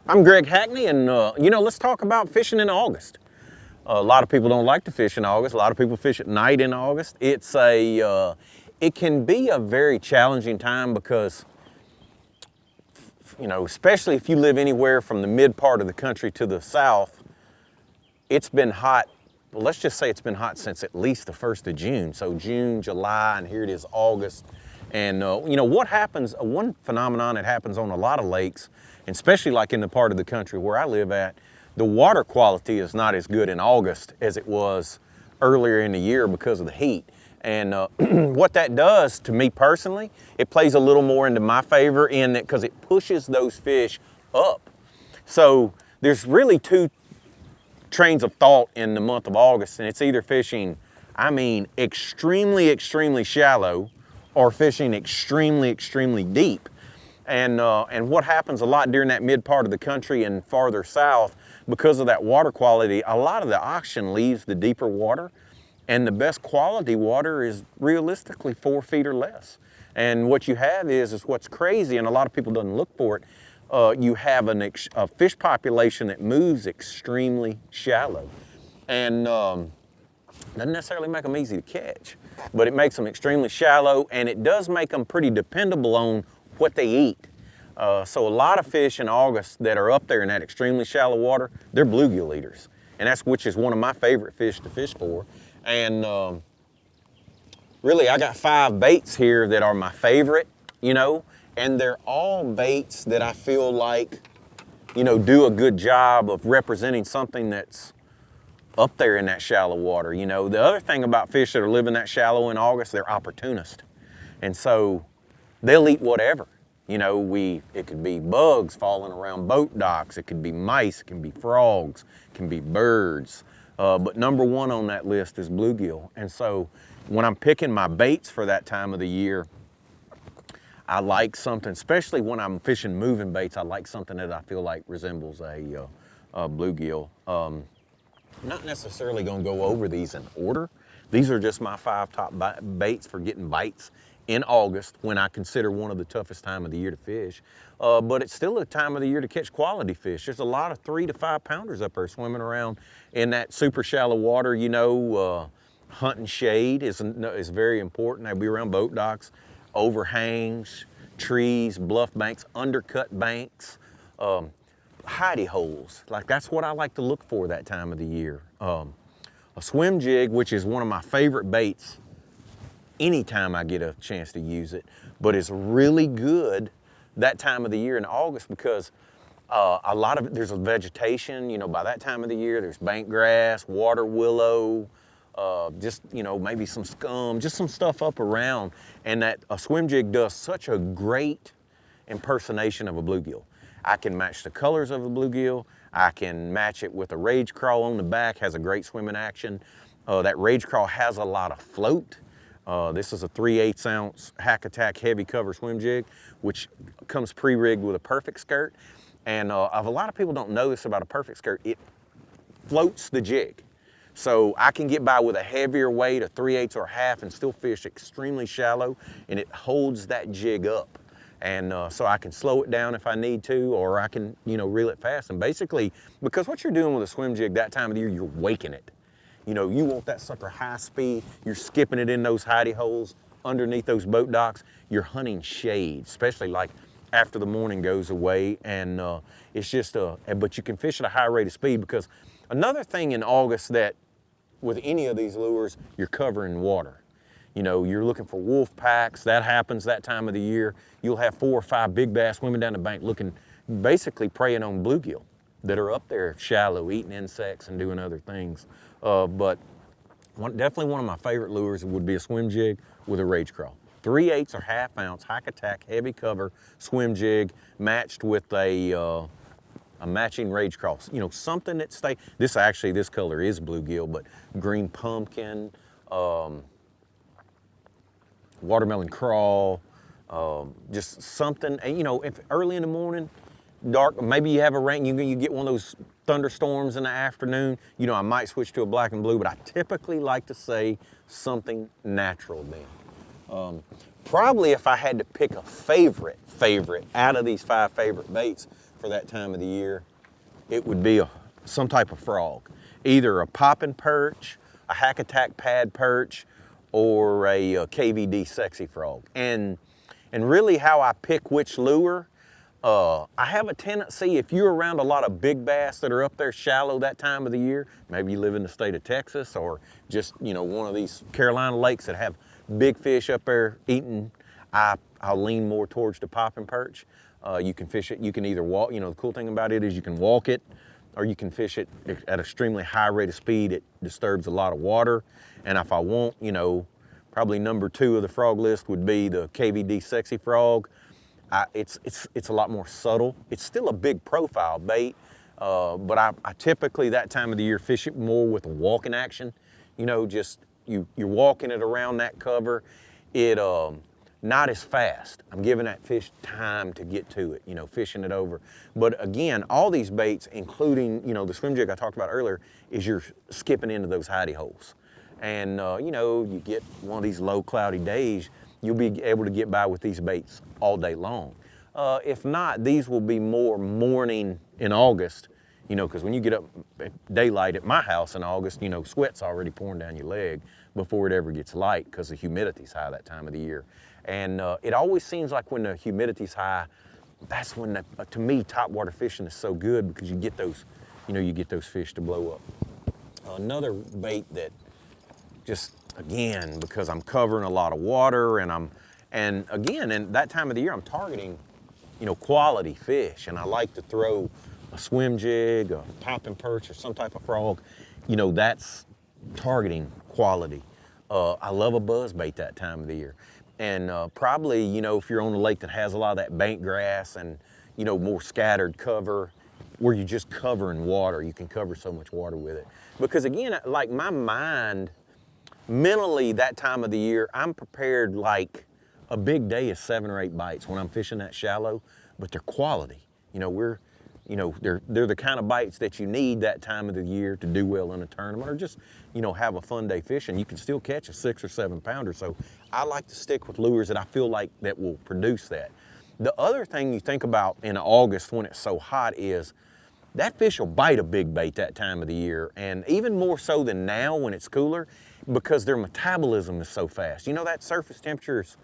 I'm Greg Hackney, and let's talk about fishing in August. A lot of people don't like to fish in August. A lot of people fish at night in August. It can be a very challenging time because, especially if you live anywhere from the mid part of the country to the south, it's been hot. Well, let's just say it's been hot since at least the 1st of June. So June, July, and here it is August. And what happens, one phenomenon that happens on a lot of lakes, and especially like in the part of the country where I live at, the water quality is not as good in August as it was earlier in the year because of the heat. And what that does to me personally, it plays a little more into my favor in that because it pushes those fish up. So there's really two trains of thought in the month of August, and it's either fishing, extremely, extremely shallow or fishing extremely, extremely deep. And what happens a lot during that mid part of the country and farther south, because of that water quality, a lot of the oxygen leaves the deeper water, and the best quality water is realistically 4 feet or less. And what you have is what's crazy, and a lot of people don't look for it, you have a fish population that moves extremely shallow. And doesn't necessarily make them easy to catch, but it makes them extremely shallow, and it does make them pretty dependable on what they eat. So a lot of fish in August that are up there in that extremely shallow water, they're bluegill eaters. And which is one of my favorite fish to fish for. And really, I got 5 baits here that are my favorite, and they're all baits that I feel like, do a good job of representing something that's up there in that shallow water. The other thing about fish that are living that shallow in August, they're opportunists. And so they'll eat whatever. It could be bugs falling around boat docks, it could be mice, it can be frogs, it can be birds. But number 1 on that list is bluegill. And so when I'm picking my baits for that time of the year, I like something, especially when I'm fishing moving baits, I like something that I feel like resembles a bluegill. Not necessarily going to go over these in order. These are just my 5 top baits for getting bites in August, when I consider one of the toughest time of the year to fish. But it's still a time of the year to catch quality fish. There's a lot of 3 to 5 pounders up there swimming around in that super shallow water. Hunting shade is very important. They'll be around boat docks, overhangs, trees, bluff banks, undercut banks, hidey holes. Like, that's what I like to look for that time of the year. A swim jig, which is one of my favorite baits anytime I get a chance to use it, but it's really good that time of the year in August because a lot of it, there's a vegetation, by that time of the year, there's bank grass, water willow, maybe some scum, just some stuff up around, and that a swim jig does such a great impersonation of a bluegill. I can match the colors of a bluegill. I can match it with a rage crawl on the back, has a great swimming action. That rage crawl has a lot of float. This is a 3/8 ounce Hack Attack heavy cover swim jig, which comes pre-rigged with a perfect skirt. And a lot of people don't know this about a perfect skirt. It floats the jig. So I can get by with a heavier weight, a 3/8 or a half, and still fish extremely shallow, and it holds that jig up. And so I can slow it down if I need to, or I can, reel it fast. And basically, because what you're doing with a swim jig that time of the year, you're waking it. You want that sucker high speed, you're skipping it in those hidey holes underneath those boat docks, you're hunting shade, especially like after the morning goes away, and it's just, but you can fish at a high rate of speed because another thing in August that with any of these lures, you're covering water. You're looking for wolf packs, that happens that time of the year. You'll have 4 or 5 big bass swimming down the bank basically preying on bluegill that are up there shallow, eating insects and doing other things. But definitely one of my favorite lures would be a swim jig with a rage crawl. 3/8 or half ounce Hack Attack heavy cover swim jig matched with a matching rage crawl. Something that this color is bluegill, but green pumpkin, watermelon crawl, just something. And if early in the morning, dark, maybe you have a rain, you get one of those thunderstorms in the afternoon, I might switch to a black and blue, but I typically like to say something natural then. Probably if I had to pick a favorite out of these 5 favorite baits for that time of the year, it would be some type of frog. Either a popping perch, a hack attack pad perch, or a KVD sexy frog. And really how I pick which lure, I have a tendency, if you're around a lot of big bass that are up there shallow that time of the year, maybe you live in the state of Texas or just, you know, one of these Carolina lakes that have big fish up there eating, I'll lean more towards the popping perch. You can fish it, you can either walk, you know, the cool thing about it is you can walk it, or you can fish it at an extremely high rate of speed. It disturbs a lot of water. And if I want, you know, probably number 2 of the frog list would be the KVD sexy frog. It's a lot more subtle. It's still a big profile bait, but I typically that time of the year fish it more with a walking action. You know, just you're walking it around that cover. It not as fast. I'm giving that fish time to get to it, you know, fishing it over. But again, all these baits, including, you know, the swim jig I talked about earlier, is you're skipping into those hidey holes. And, you know, you get one of these low cloudy days, you'll be able to get by with these baits all day long. If not, these will be more morning in August, you know, because when you get up at daylight at my house in August, you know, sweat's already pouring down your leg before it ever gets light because the humidity's high that time of the year. And it always seems like when the humidity's high, that's when, to me, topwater fishing is so good because you get those, you know, you get those fish to blow up. Another bait that just, again, because I'm covering a lot of water and again, in that time of the year, I'm targeting, you know, quality fish. And I like to throw a swim jig, a popping perch, or some type of frog. You know, that's targeting quality. I love a buzz bait that time of the year. And probably, you know, if you're on a lake that has a lot of that bank grass and, you know, more scattered cover, where you're just covering water, you can cover so much water with it. Because again, like my mind, mentally that time of the year, I'm prepared like a big day is 7 or 8 bites when I'm fishing that shallow, but they're quality. You know, they're the kind of bites that you need that time of the year to do well in a tournament or just, you know, have a fun day fishing. You can still catch a 6 or 7 pounder. So I like to stick with lures that I feel like that will produce that. The other thing you think about in August when it's so hot is that fish will bite a big bait that time of the year, and even more so than now when it's cooler because their metabolism is so fast. You know, that surface temperature is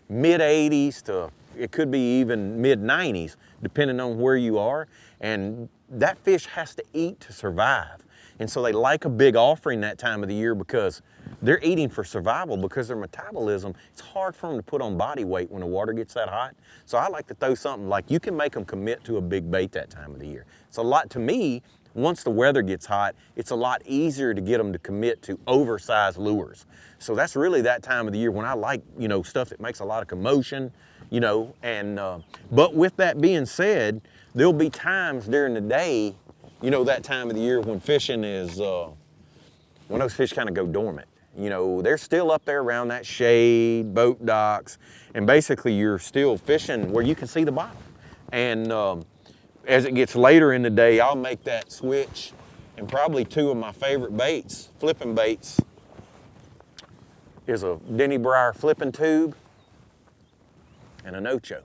mid 80s to it could be even mid 90s depending on where you are, and that fish has to eat to survive. And so they like a big offering that time of the year because they're eating for survival because their metabolism, it's hard for them to put on body weight when the water gets that hot. So I like to throw something like you can make them commit to a big bait that time of the year. It's a lot, to me, once the weather gets hot, it's a lot easier to get them to commit to oversized lures. So that's really that time of the year when I like, you know, stuff that makes a lot of commotion, you know, and, but with that being said, there'll be times during the day, you know, that time of the year when fishing is, when those fish kind of go dormant. You know, they're still up there around that shade, boat docks, and basically you're still fishing where you can see the bottom. And as it gets later in the day, I'll make that switch, and probably 2 of my favorite baits, flipping baits, is a Denny Brier flipping tube and an Ocho.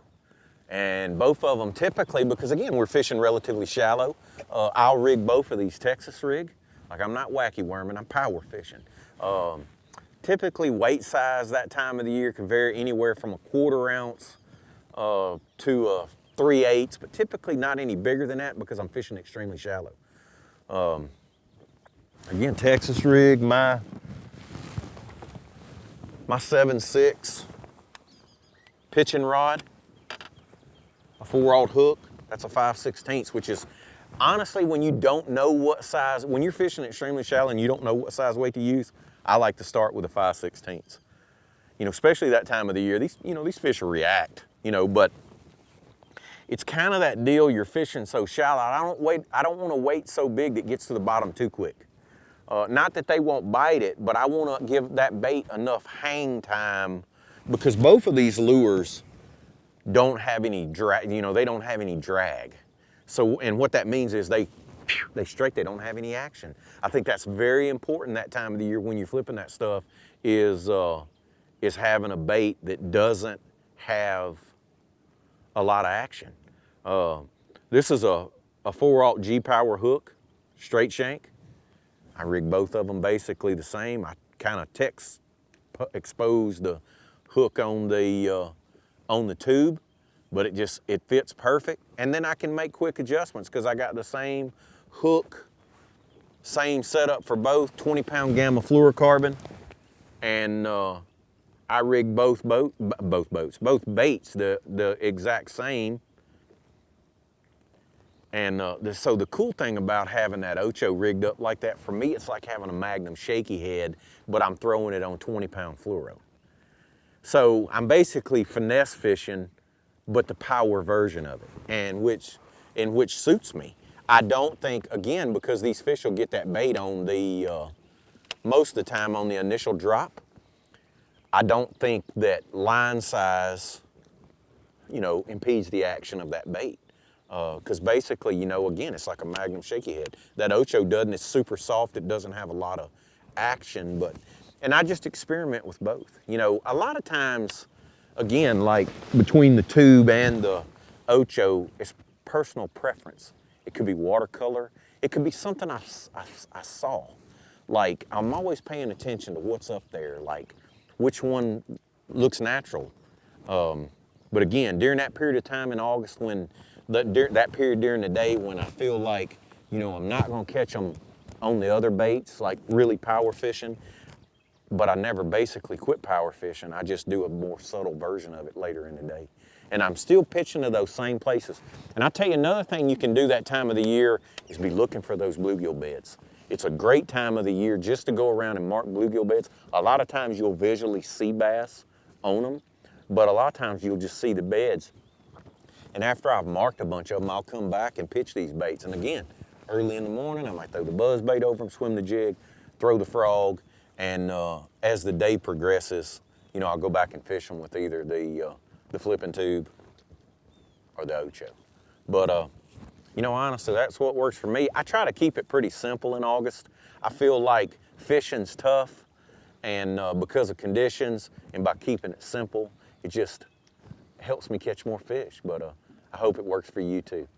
And both of them typically, because again, we're fishing relatively shallow, I'll rig both of these Texas rig. Like I'm not wacky worming, I'm power fishing. Typically weight size that time of the year can vary anywhere from a 1/4 ounce to a 3/8, but typically not any bigger than that because I'm fishing extremely shallow. Again, Texas rig, my 7.6 pitching rod, a 4/0 hook, that's a 5/16, which is honestly when you don't know what size, when you're fishing extremely shallow and you don't know what size weight to use, I like to start with a 5/16. You know, especially that time of the year, these fish will react, you know, but it's kind of that deal, you're fishing so shallow, I don't want to wait so big that it gets to the bottom too quick. Not that they won't bite it, but I want to give that bait enough hang time because both of these lures don't have any drag, you know, they don't have any drag. So, and what that means is they don't have any action. I think that's very important that time of the year when you're flipping that stuff is having a bait that doesn't have a lot of action. This is a 4/0 G-Power hook, straight shank. I rig both of them basically the same. I kind of expose the hook on the tube, but it fits perfect. And then I can make quick adjustments because I got the same hook, same setup for both, 20-pound gamma fluorocarbon, and I rig both baits the exact same. And so the cool thing about having that Ocho rigged up like that, for me, it's like having a Magnum shaky head, but I'm throwing it on 20-pound fluoro. So I'm basically finesse fishing, but the power version of it, and which suits me. I don't think, again, because these fish will get that bait on most of the time on the initial drop, I don't think that line size, impedes the action of that bait. Because basically, again, it's like a Magnum shaky head. That Ocho doesn't, it's super soft, it doesn't have a lot of action, and I just experiment with both. A lot of times, again, like between the tube and the Ocho, it's personal preference. It could be watercolor, it could be something I saw. Like, I'm always paying attention to what's up there, like which one looks natural. But again, during that period of time in August when that period during the day when I feel like, I'm not gonna catch them on the other baits, like really power fishing, but I never basically quit power fishing. I just do a more subtle version of it later in the day. And I'm still pitching to those same places. And I'll tell you another thing you can do that time of the year is be looking for those bluegill beds. It's a great time of the year just to go around and mark bluegill beds. A lot of times you'll visually see bass on them, but a lot of times you'll just see the beds. And after I've marked a bunch of them, I'll come back and pitch these baits. And again, early in the morning, I might throw the buzz bait over them, swim the jig, throw the frog, and as the day progresses, I'll go back and fish them with either the flipping tube or the Ocho. But honestly, that's what works for me. I try to keep it pretty simple in August. I feel like fishing's tough, and because of conditions, and by keeping it simple, it just helps me catch more fish. But I hope it works for you too.